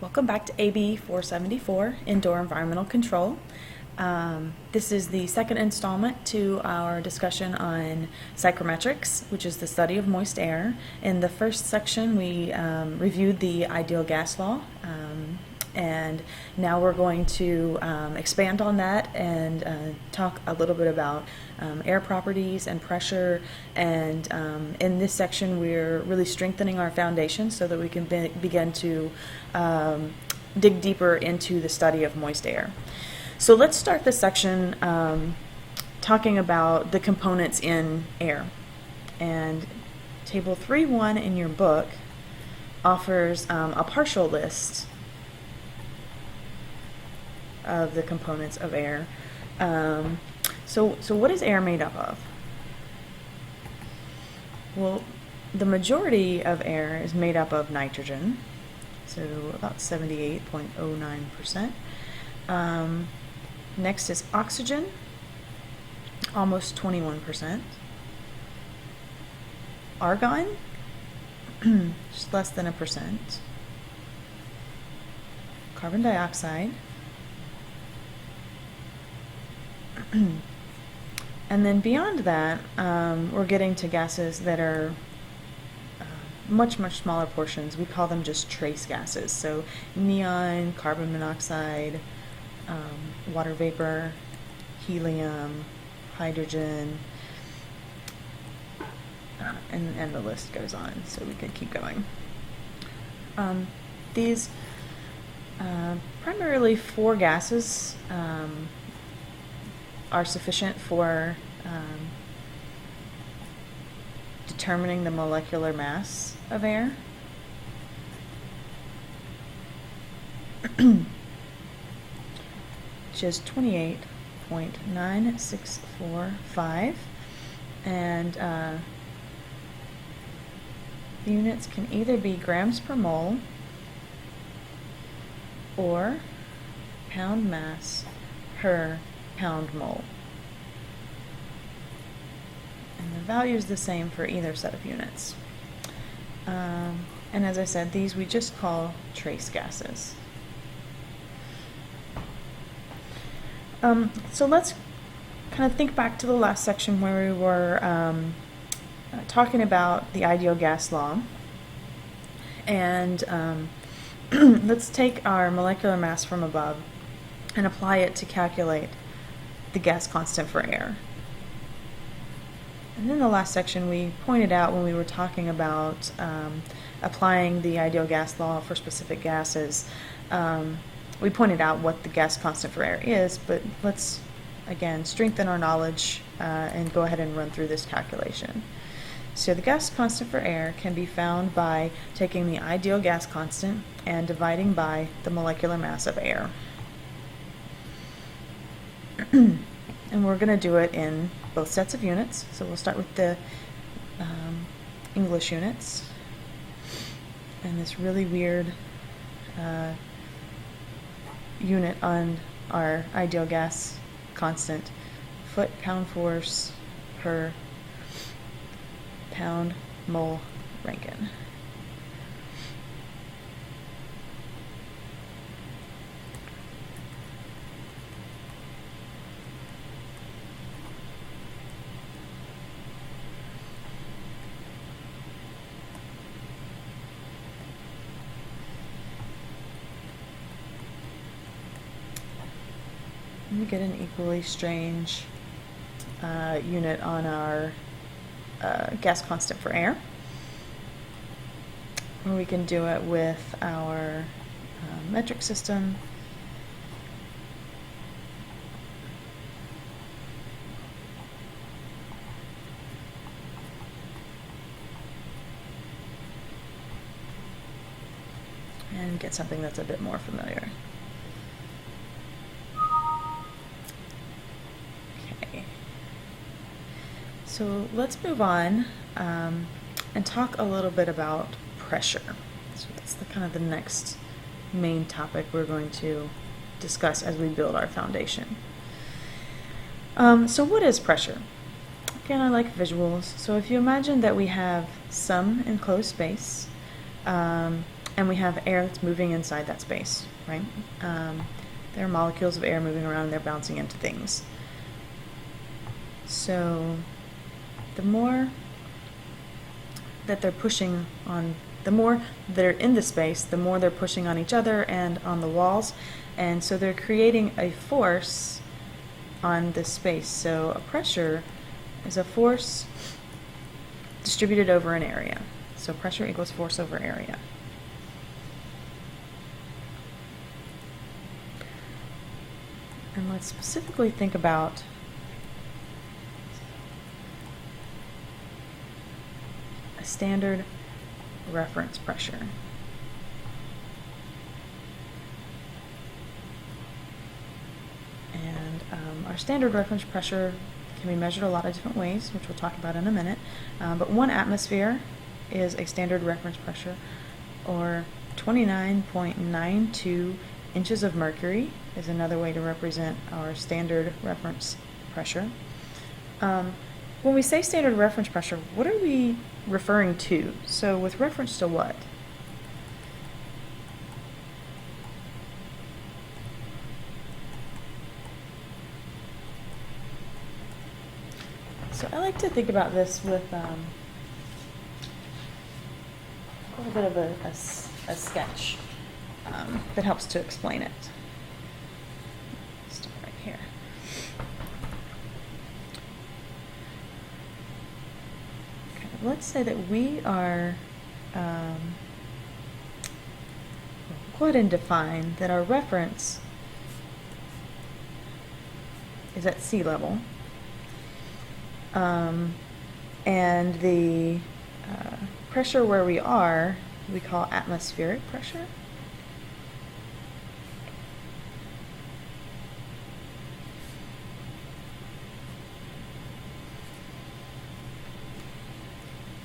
Welcome back to AB 474, Indoor Environmental Control. This is the second installment to our discussion on psychrometrics, which is the study of moist air. In the first section, we reviewed the ideal gas law, and now we're going to expand on that and talk a little bit about air properties and pressure. And in this section, we're really strengthening our foundation so that we can begin to dig deeper into the study of moist air. So let's start this section talking about the components in air. And Table 3.1 in your book offers a partial list of the components of air. So what is air made up of? Well, the majority of air is made up of nitrogen, so about 78.09%. Next is oxygen, almost 21%. Argon, just less than 1%. Carbon dioxide. And then beyond that, we're getting to gases that are much smaller portions. We call them just trace gases. So neon, carbon monoxide, water vapor, helium, hydrogen, and the list goes on, so we could keep going. These primarily four gases are sufficient for determining the molecular mass of air. Which is 28.9645, and the units can either be grams per mole or pound mass per pound mole. And the value is the same for either set of units. And as I said, these we just call trace gases. So let's kind of think back to the last section where we were talking about the ideal gas law. And let's take our molecular mass from above and apply it to calculate the gas constant for air. And in the last section, we pointed out when we were talking about applying the ideal gas law for specific gases, we pointed out what the gas constant for air is, but let's, again, strengthen our knowledge and go ahead and run through this calculation. So the gas constant for air can be found by taking the ideal gas constant and dividing by the molecular mass of air. And we're going to do it in both sets of units. So we'll start with the English units. And this really weird unit on our ideal gas constant, foot-pound force per pound mole Rankine. We get an equally strange unit on our gas constant for air. Or we can do it with our metric system. And get something that's a bit more familiar. So let's move on and talk a little bit about pressure. So that's kind of the next main topic we're going to discuss as we build our foundation. So what is pressure? Again, I like visuals. So if you imagine that we have some enclosed space, and and we have air that's moving inside that space, right? There are molecules of air moving around and they're bouncing into things. So the more that they're pushing on, the more they're in the space, the more they're pushing on each other and on the walls, and so they're creating a force on this space. So a pressure is a force distributed over an area. So pressure equals force over area. And let's specifically think about a standard reference pressure. And our standard reference pressure can be measured a lot of different ways, which we'll talk about in a minute. But 1 atmosphere is a standard reference pressure, or 29.92 inches of mercury is another way to represent our standard reference pressure. When we say standard reference pressure, what are we referring to? So with reference to what? So I like to think about this with a little bit of a sketch that helps to explain it. Start right here. Okay, let's say that we are, we'll go ahead and define that our reference is at sea level. And the pressure where we are, we call atmospheric pressure.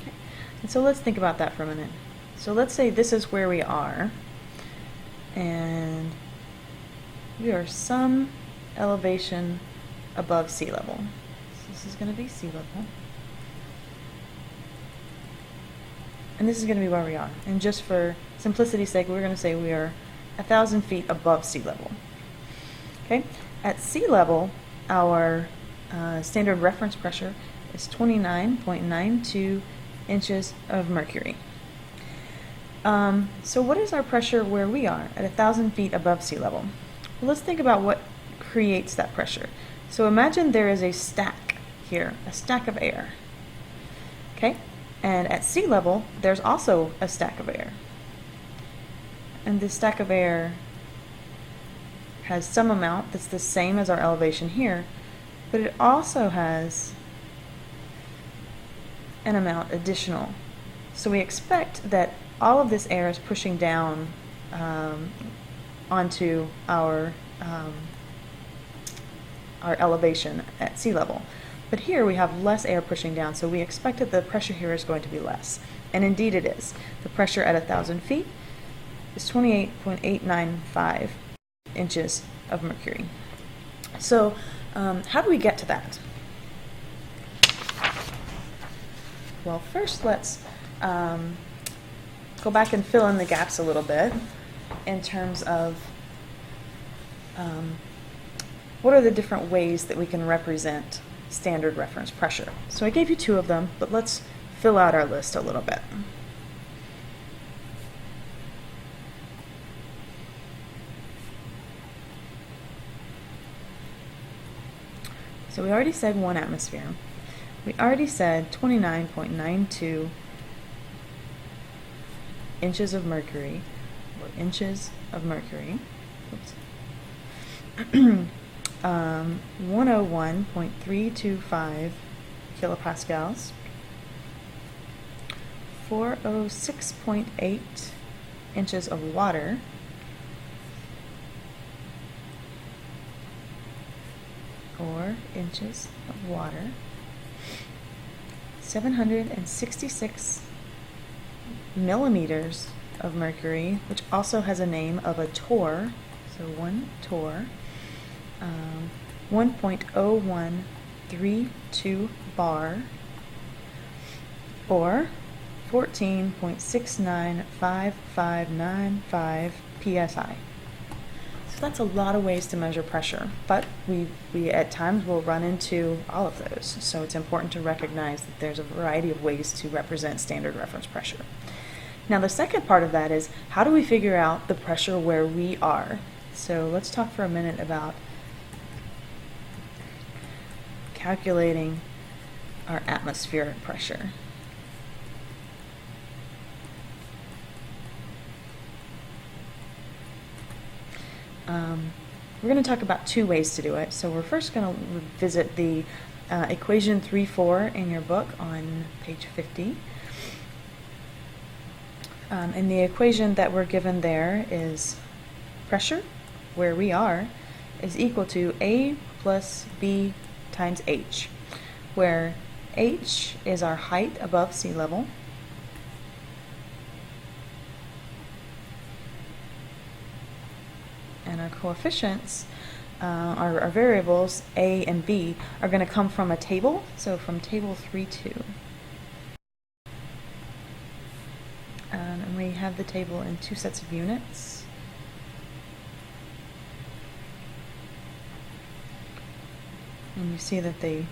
Okay. And so let's think about that for a minute. So let's say this is where we are, and we are some elevation above sea level. This is going to be sea level. And this is going to be where we are. And just for simplicity's sake, we're going to say we are 1,000 feet above sea level. Okay? At sea level, our standard reference pressure is 29.92 inches of mercury. So what is our pressure where we are at 1,000 feet above sea level? Well, let's think about what creates that pressure. So imagine there is a stack here, a stack of air. Okay? And at sea level, there's also a stack of air. And this stack of air has some amount that's the same as our elevation here, but it also has an amount additional. So we expect that all of this air is pushing down onto our elevation at sea level. But here we have less air pushing down, so we expect that the pressure here is going to be less. And indeed it is. The pressure at 1,000 feet is 28.895 inches of mercury. So how do we get to that? Well, first let's go back and fill in the gaps a little bit in terms of what are the different ways that we can represent standard reference pressure. So I gave you 2 of them, but let's fill out our list a little bit. So we already said 1 atmosphere. We already said 29.92 inches of mercury, or inches of mercury. Oops. 101.325 kilopascals, 406.8 inches of water, 4 inches of water, 766 millimeters of mercury, which also has a name of a torr, so 1 torr, 1.0132 bar, or 14.695595 psi. So that's a lot of ways to measure pressure, but we at times will run into all of those. So it's important to recognize that there's a variety of ways to represent standard reference pressure. Now the second part of that is, how do we figure out the pressure where we are? So let's talk for a minute about calculating our atmospheric pressure. We're going to talk about two ways to do it. So we're first going to revisit the equation 3-4 in your book on page 50. And the equation that we're given there is pressure, where we are, is equal to A plus B times H, where H is our height above sea level, and our coefficients, our variables, A and B, are going to come from a table, so from table 3.2. And we have the table in two sets of units. And you see that the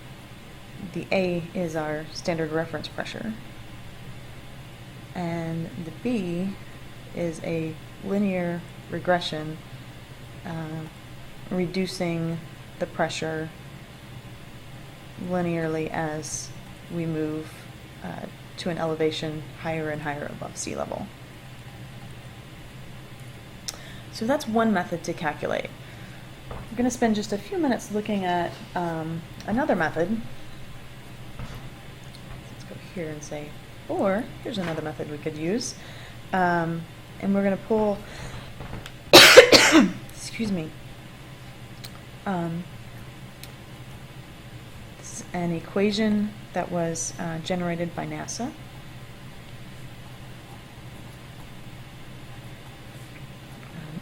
A is our standard reference pressure, and the B is a linear regression reducing the pressure linearly as we move to an elevation higher and higher above sea level. So that's one method to calculate. I'm going to spend just a few minutes looking at another method. Let's go here and say, or here's another method we could use. And we're going to pull, excuse me, this is an equation that was generated by NASA.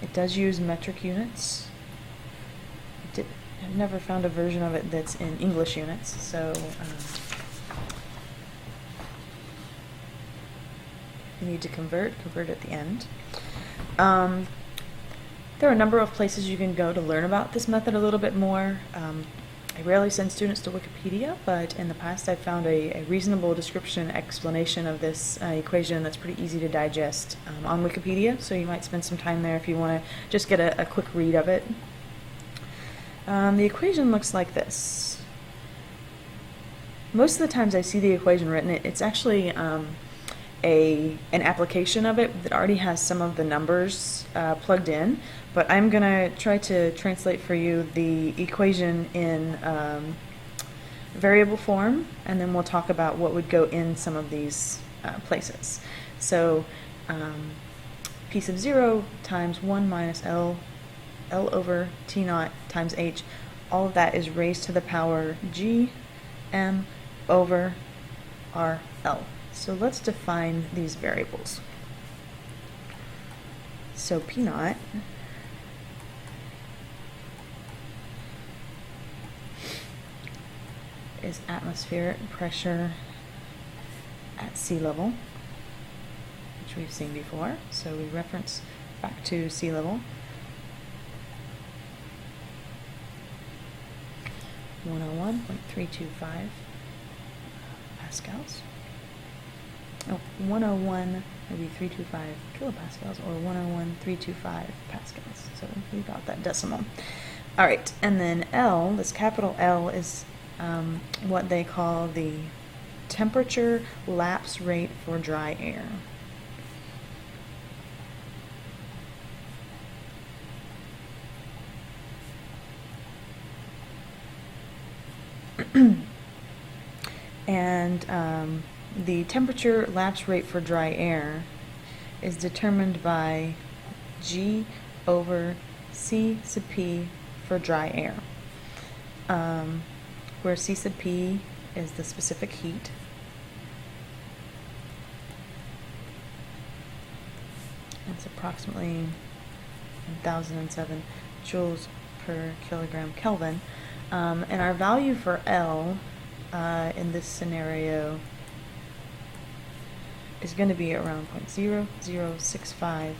It does use metric units. I've never found a version of it that's in English units, so you need to convert at the end. There are a number of places you can go to learn about this method a little bit more. I rarely send students to Wikipedia, but in the past I've found a reasonable description explanation of this equation that's pretty easy to digest on Wikipedia, so you might spend some time there if you want to just get a quick read of it. The equation looks like this. Most of the times I see the equation written, it's actually an application of it that already has some of the numbers plugged in, but I'm going to try to translate for you the equation in variable form, and then we'll talk about what would go in some of these places. So P sub 0 times 1 minus L over T naught times H, all of that is raised to the power G M over R L. So let's define these variables. So P naught is atmospheric pressure at sea level, which we've seen before. So we reference back to sea level. 101.325 pascals. Oh, 101, maybe 325 kilopascals, or 101.325 pascals. So we got that decimal. All right, and then L, this capital L, is what they call the temperature lapse rate for dry air. And the temperature lapse rate for dry air is determined by G over C sub P for dry air, where C sub P is the specific heat, it's approximately 1007 joules per kilogram Kelvin. And our value for L in this scenario is going to be around 0.0065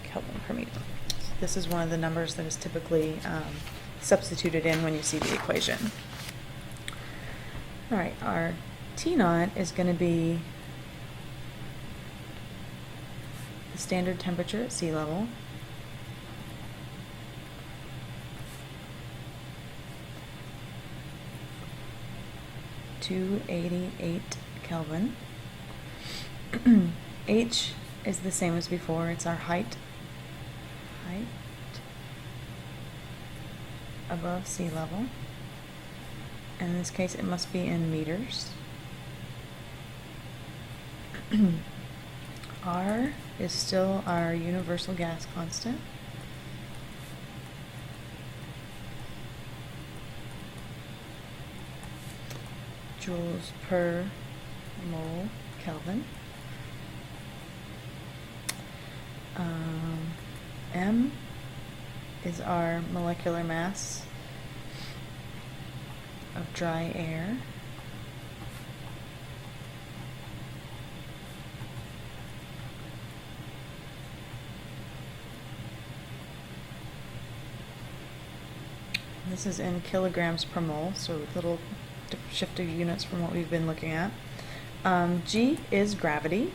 Kelvin per meter. So this is one of the numbers that is typically substituted in when you see the equation. All right, our T naught is going to be the standard temperature at sea level, (288 Kelvin). H is the same as before. It's our height above sea level. In this case, it must be in meters. R is still our universal gas constant. Joules per mole Kelvin. M is our molecular mass of dry air. This is in kilograms per mole, so a little shift of units from what we've been looking at. G is gravity.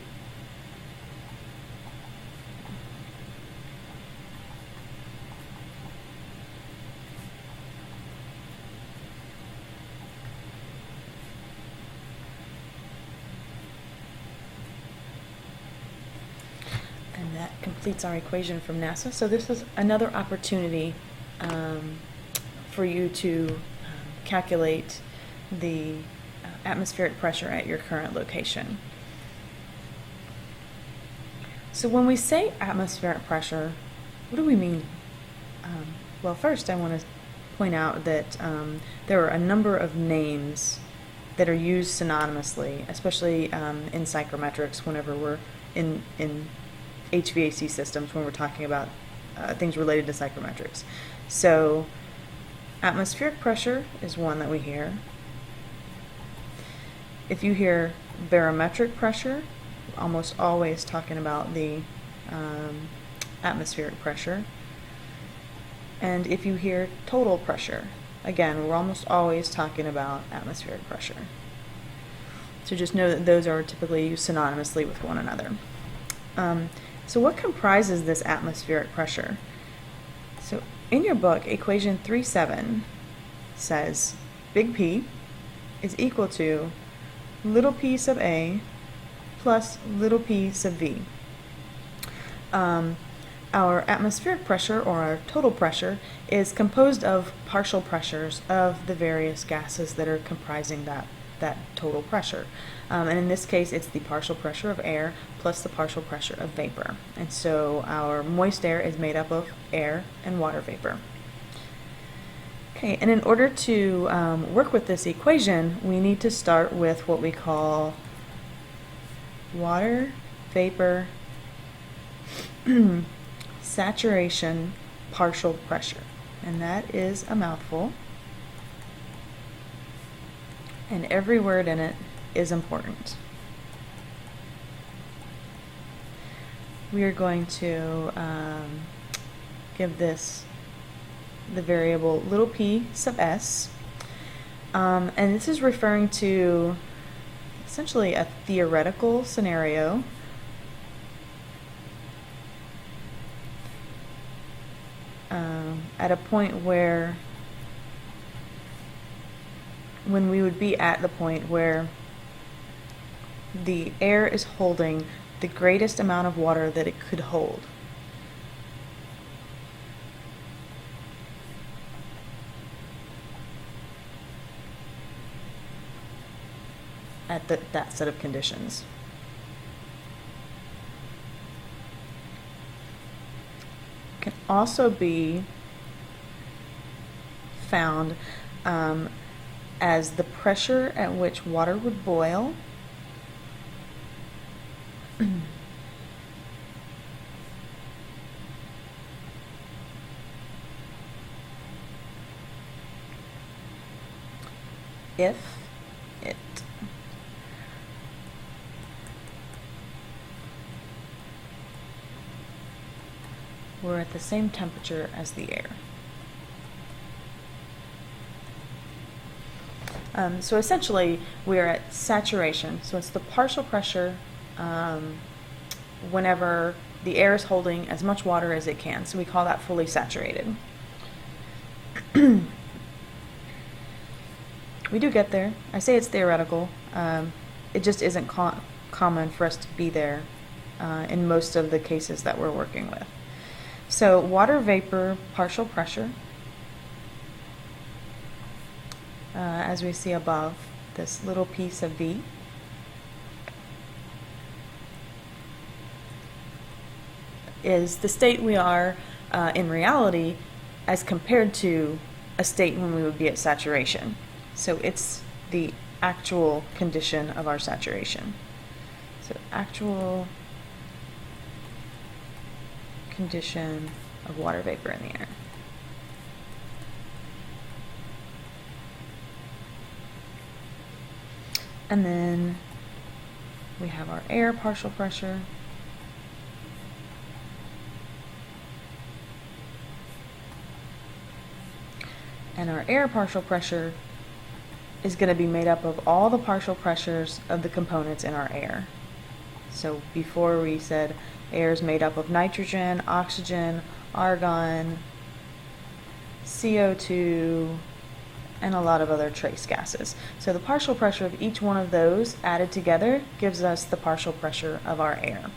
And that completes our equation from NASA. So this is another opportunity for you to calculate the atmospheric pressure at your current location. So when we say atmospheric pressure, what do we mean? Well, first I want to point out that there are a number of names that are used synonymously, especially in psychrometrics whenever we're in HVAC systems, when we're talking about things related to psychrometrics. So atmospheric pressure is one that we hear. If you hear barometric pressure, we're almost always talking about the atmospheric pressure. And if you hear total pressure, again, we're almost always talking about atmospheric pressure. So just know that those are typically used synonymously with one another. So what comprises this atmospheric pressure? So in your book, equation 3.7 says big P is equal to little p sub A plus little p sub V. Our atmospheric pressure, or our total pressure, is composed of partial pressures of the various gases that are comprising that total pressure. And in this case, it's the partial pressure of air plus the partial pressure of vapor. And so our moist air is made up of air and water vapor. Okay, and in order to work with this equation, we need to start with what we call water vapor saturation partial pressure. And that is a mouthful. And every word in it is important. We are going to give this the variable little p sub s, and this is referring to essentially a theoretical scenario at a point where when we would be at the point where the air is holding the greatest amount of water that it could hold. At that set of conditions. Can also be found as the pressure at which water would boil if it we're at the same temperature as the air. So essentially, we're at saturation. So it's the partial pressure whenever the air is holding as much water as it can. So we call that fully saturated. We do get there. I say it's theoretical. It just isn't common for us to be there in most of the cases that we're working with. So water vapor partial pressure, as we see above, this little piece of V, is the state we are in reality as compared to a state when we would be at saturation. So it's the actual condition of our saturation. So actual condition of water vapor in the air. And then we have our air partial pressure. And our air partial pressure is going to be made up of all the partial pressures of the components in our air. So before we said air is made up of nitrogen, oxygen, argon, CO2, and a lot of other trace gases. So the partial pressure of each one of those added together gives us the partial pressure of our air.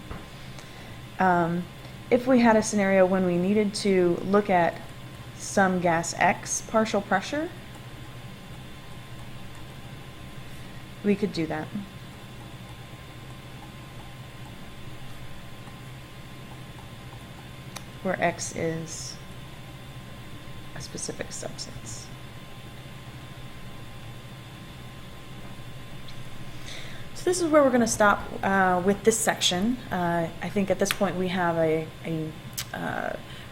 If we had a scenario when we needed to look at some gas X partial pressure, we could do that. Where X is a specific substance. So this is where we're going to stop with this section. I think at this point we have a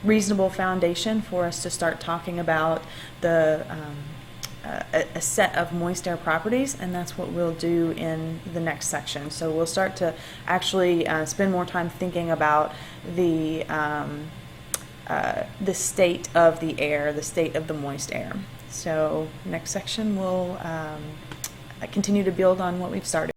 reasonable foundation for us to start talking about the a set of moist air properties, and that's what we'll do in the next section. So we'll start to actually spend more time thinking about the state of the air, the state of the moist air. So next section we'll continue to build on what we've started.